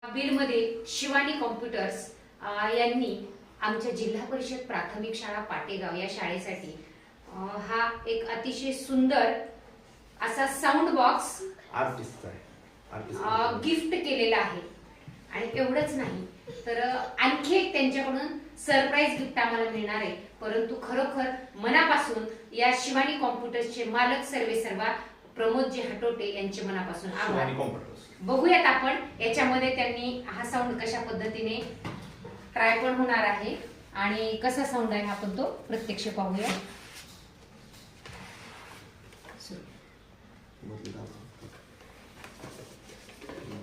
बीडमध्ये शिवानी कॉम्प्युटर्स यांनी आमच्या जिल्हा परिषद प्राथमिक शाळा पाटेगाव या शाळेसाठी हा एक अतिशय सुंदर असा साऊंड बॉक्स गिफ्ट केलेला आहे। आणि एवढंच नाही तर आणखी एक त्यांच्याकडून सरप्राईज गिफ्ट आम्हाला मिळणार आहे। परंतु खरोखर मनापासून या शिवानी कॉम्प्युटर्सचे मालक सर्वेसर्वा प्रमोदजी हटोटे यांचे मनापासून आभार। बघूयात आपण याच्यामध्ये त्यांनी हा साऊंड कशा पद्धतीने ट्राय पण होणार आहे आणि कसा साऊंड आहे आपण तो प्रत्यक्ष पाहूया।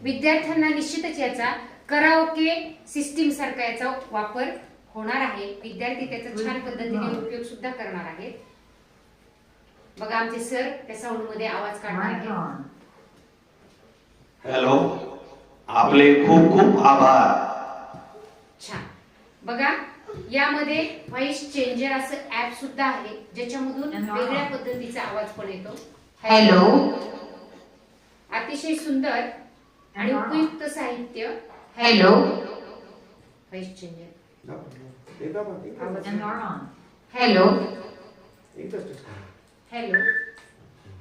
विद्यार्थ्यांना निश्चितच याचा कराओके सिस्टीम सारखा याचा वापर होणार आहे। विद्यार्थी त्याचा छान पद्धतीने उपयोग सुद्धा करणार आहेत। बघा आमचे सर त्या साऊंड मध्ये आवाज काढणार आहेत। हॅलो, आपले खूप खूप आभार। छान। बघा यामध्ये व्हॉइस चेंजर असं ऍप सुद्धा आहे ज्याच्यामधून वेगळ्या पद्धतीचा आवाज पण येतो। हॅलो, अतिशय सुंदर आणि उपयुक्त साहित्य। Hello, voice changer. Hello, hello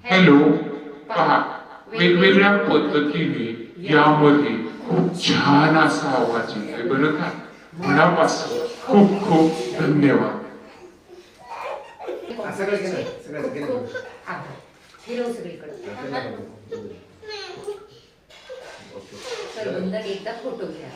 hello, पहा वेगवेगळ्या पद्धतीने यामध्ये खूप छान असा आवाज येतोय बरं का। मनापासून खूप खूप धन्यवाद। फिरव सगळीकडे। तर एकदा फोटो घ्या।